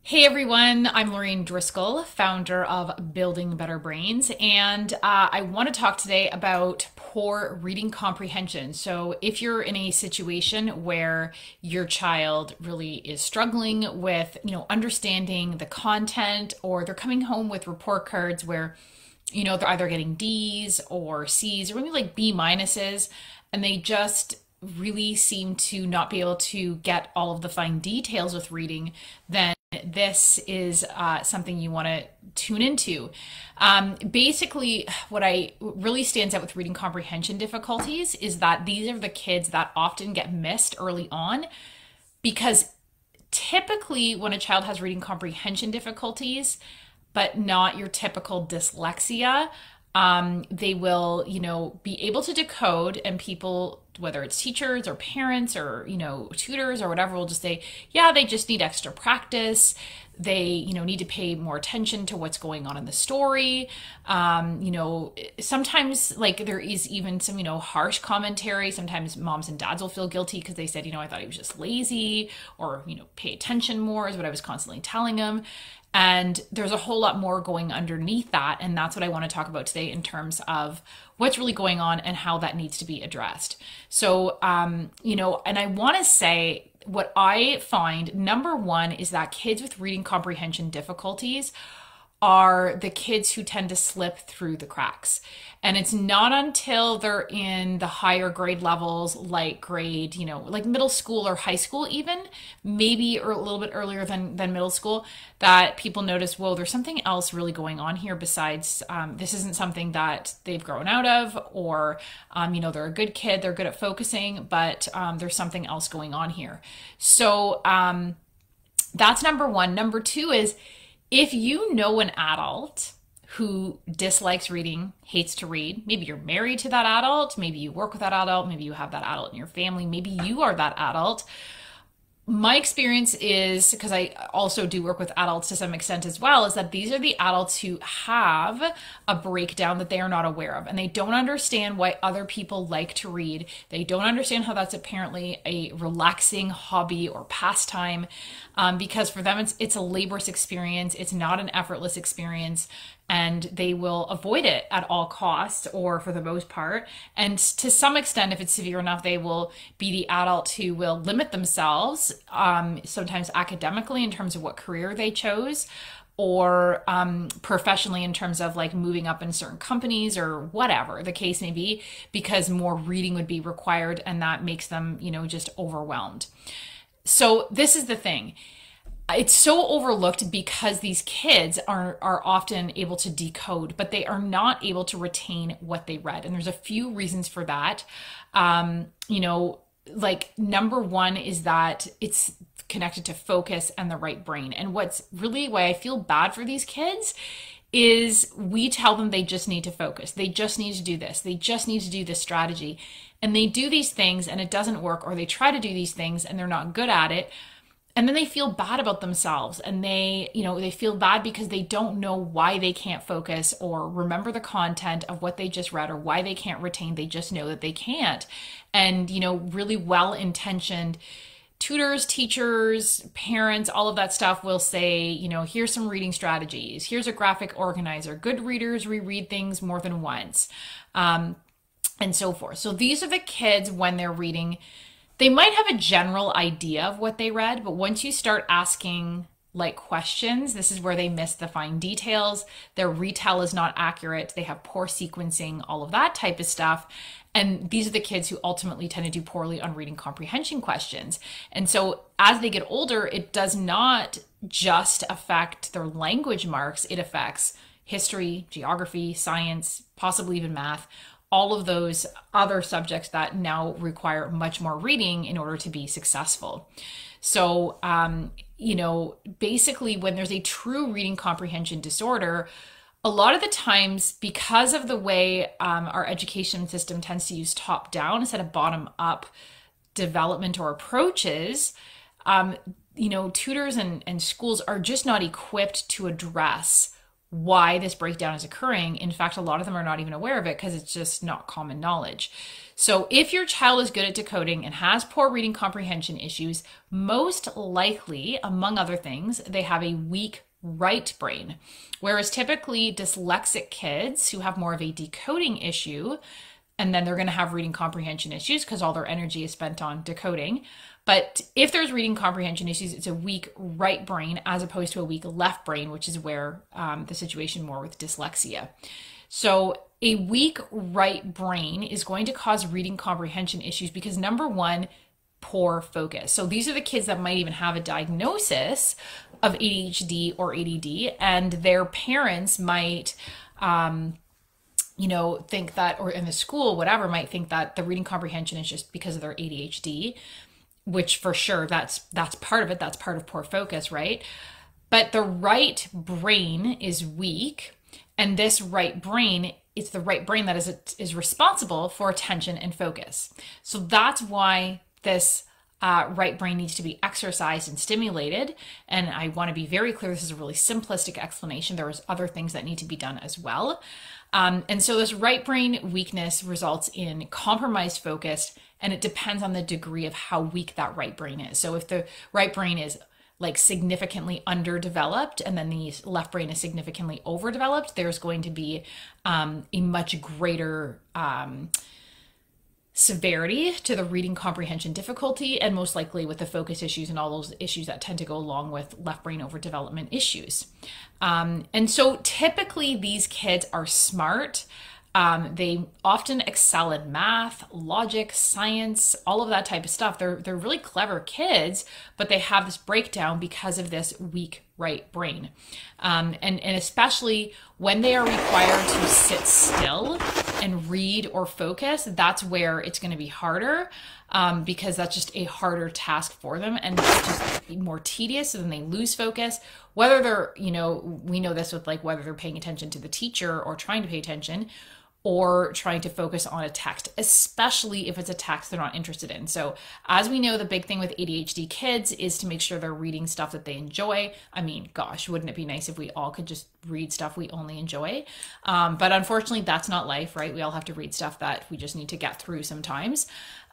Hey everyone, I'm Lorraine Driscoll, founder of Building Better Brains, and I want to talk today about poor reading comprehension. So, if you're in a situation where your child really is struggling with, understanding the content, or they're coming home with report cards where, they're either getting D's or C's or maybe like B minuses, and they just really seem to not be able to get all of the fine details with reading, then this is something you want to tune into. Basically, what I really stands out with reading comprehension difficulties is that these are the kids that often get missed early on because typically when a child has reading comprehension difficulties, but not your typical dyslexia, they will, be able to decode, and people, whether it's teachers or parents or, tutors or whatever, will just say, yeah, they just need extra practice. They, need to pay more attention to what's going on in the story. Sometimes like there is even some, harsh commentary. Sometimes moms and dads will feel guilty because they said, I thought he was just lazy, or, pay attention more is what I was constantly telling him. And there's a whole lot more going underneath that. And that's what I want to talk about today in terms of what's really going on and how that needs to be addressed. So, and I want to say what I find number one is that kids with reading comprehension difficulties are the kids who tend to slip through the cracks. And it's not until they're in the higher grade levels, like grade, like middle school or high school, even maybe or a little bit earlier than middle school, that people notice, whoa, there's something else really going on here besides this isn't something that they've grown out of, or, they're a good kid, they're good at focusing, but there's something else going on here. So that's number one. Number two is, if you know an adult who dislikes reading, hates to read, maybe you're married to that adult, maybe you work with that adult, maybe you have that adult in your family, maybe you are that adult. My experience is, because I also do work with adults to some extent as well, is that these are the adults who have a breakdown that they are not aware of, and they don't understand why other people like to read. They don't understand how that's apparently a relaxing hobby or pastime, because for them it's a laborious experience. It's not an effortless experience, and they will avoid it at all costs, or for the most part. And to some extent, if it's severe enough, they will be the adult who will limit themselves, sometimes academically in terms of what career they chose, or professionally in terms of like moving up in certain companies or whatever the case may be, because more reading would be required, and that makes them, just overwhelmed. So this is the thing. It's so overlooked because these kids are often able to decode, but they are not able to retain what they read. And there's a few reasons for that. Like number one is that it's connected to focus and the right brain. And what's really why I feel bad for these kids is we tell them they just need to focus. They just need to do this. They just need to do this strategy. And they do these things and it doesn't work, or they try to do these things and they're not good at it. And then they feel bad about themselves, and they feel bad because they don't know why they can't focus or remember the content of what they just read, or why they can't retain. They just know that they can't. And, really well-intentioned tutors, teachers, parents, all of that stuff will say, here's some reading strategies. Here's a graphic organizer. Good readers reread things more than once, and so forth. So these are the kids when they're reading. They might have a general idea of what they read, but once you start asking like questions, this is where they miss the fine details. Their retell is not accurate. They have poor sequencing, all of that type of stuff. And these are the kids who ultimately tend to do poorly on reading comprehension questions. And so as they get older, it does not just affect their language marks. It affects history, geography, science, possibly even math, all of those other subjects that now require much more reading in order to be successful. So, basically when there's a true reading comprehension disorder, a lot of the times, because of the way our education system tends to use top-down instead of bottom-up development or approaches, tutors and schools are just not equipped to address why this breakdown is occurring. In fact, a lot of them are not even aware of it because it's just not common knowledge. So if your child is good at decoding and has poor reading comprehension issues, most likely, among other things, they have a weak right brain. Whereas typically dyslexic kids who have more of a decoding issue, and then they're going to have reading comprehension issues because all their energy is spent on decoding. But if there's reading comprehension issues, it's a weak right brain as opposed to a weak left brain, which is where the situation more with dyslexia. So a weak right brain is going to cause reading comprehension issues because, number one, poor focus. So these are the kids that might even have a diagnosis of ADHD or ADD, and their parents might think that, or in the school, whatever, might think that the reading comprehension is just because of their ADHD, which for sure that's part of it. That's part of poor focus, right? But the right brain is weak, and this right brain, it's the right brain that is responsible for attention and focus. So that's why this right brain needs to be exercised and stimulated. And I want to be very clear, this is a really simplistic explanation. There is other things that need to be done as well. And so this right brain weakness results in compromised focus, and it depends on the degree of how weak that right brain is. So if the right brain is like significantly underdeveloped and then the left brain is significantly overdeveloped, there's going to be a much greater severity to the reading comprehension difficulty, and most likely with the focus issues and all those issues that tend to go along with left brain overdevelopment issues. And so typically these kids are smart. They often excel in math, logic, science, all of that type of stuff. They're really clever kids, but they have this breakdown because of this weak right brain. And especially when they are required to sit still and read or focus, that's where it's going to be harder, because that's just a harder task for them, and it's just more tedious, so then they lose focus. Whether they're, we know this with like whether they're paying attention to the teacher or trying to pay attention, or trying to focus on a text, especially if it's a text they're not interested in. So as we know, the big thing with ADHD kids is to make sure they're reading stuff that they enjoy. I mean, gosh, wouldn't it be nice if we all could just read stuff we only enjoy? But unfortunately, that's not life, right? We all have to read stuff that we just need to get through sometimes.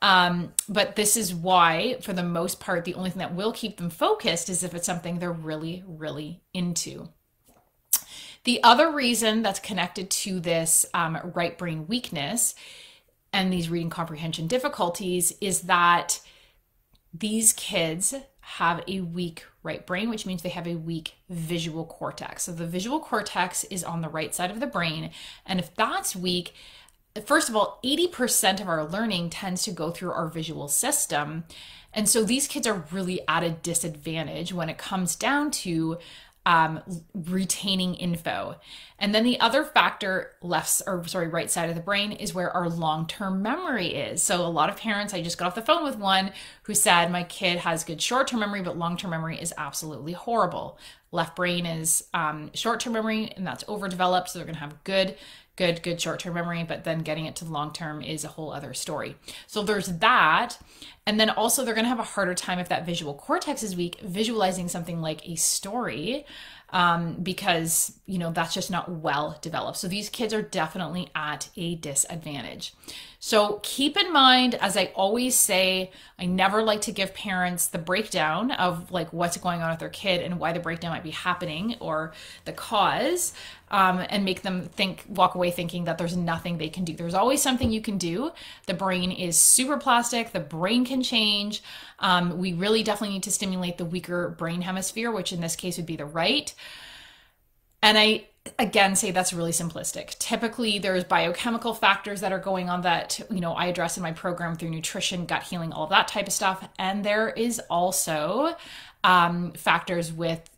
But this is why, for the most part, the only thing that will keep them focused is if it's something they're really, really into. The other reason that's connected to this right brain weakness and these reading comprehension difficulties is that these kids have a weak right brain, which means they have a weak visual cortex. So the visual cortex is on the right side of the brain. And if that's weak, first of all, 80% of our learning tends to go through our visual system. And so these kids are really at a disadvantage when it comes down to retaining info. And then the other factor, right side of the brain, is where our long-term memory is. So a lot of parents, I just got off the phone with one who said, my kid has good short-term memory, but long-term memory is absolutely horrible. Left brain is short-term memory, and that's overdeveloped, so they're going to have good short-term memory, but then getting it to the long-term is a whole other story. So there's that. And then also they're going to have a harder time if that visual cortex is weak, visualizing something like a story, because, that's just not well developed. So these kids are definitely at a disadvantage. So keep in mind, as I always say, I never like to give parents the breakdown of like what's going on with their kid and why the breakdown might be happening or the cause, and make them walk away thinking that there's nothing they can do. There's always something you can do. The brain is super plastic. The brain can change. We really definitely need to stimulate the weaker brain hemisphere, which in this case would be the right. And I, again, say that's really simplistic. Typically, there's biochemical factors that are going on that, I address in my program through nutrition, gut healing, all of that type of stuff. And there is also factors with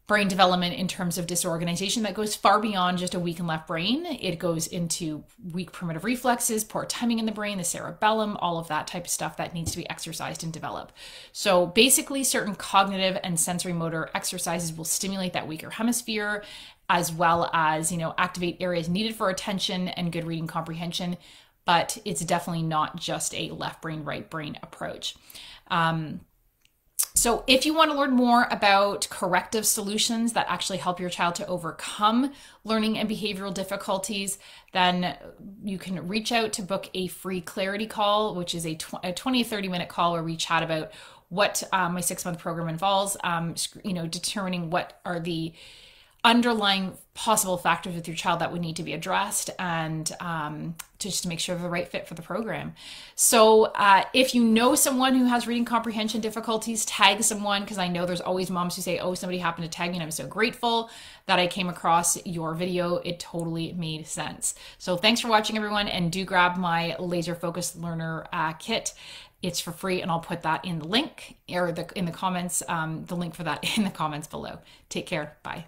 brain development in terms of disorganization that goes far beyond just a weak and left brain. It goes into weak primitive reflexes, poor timing in the brain, the cerebellum, all of that type of stuff that needs to be exercised and developed. So basically, certain cognitive and sensory motor exercises will stimulate that weaker hemisphere, as well as, activate areas needed for attention and good reading comprehension. But it's definitely not just a left brain, right brain approach. So if you want to learn more about corrective solutions that actually help your child to overcome learning and behavioral difficulties, then you can reach out to book a free clarity call, which is a 20 to 30 minute call where we chat about what my 6-month program involves, determining what are the underlying possible factors with your child that would need to be addressed, and just to make sure they're the right fit for the program. So if you know someone who has reading comprehension difficulties, tag someone, because I know there's always moms who say, oh, somebody happened to tag me, and I'm so grateful that I came across your video. It totally made sense. So thanks for watching, everyone, and do grab my laser focused learner kit. It's for free, and I'll put that in the link, or in the comments, the link for that in the comments below. Take care. Bye.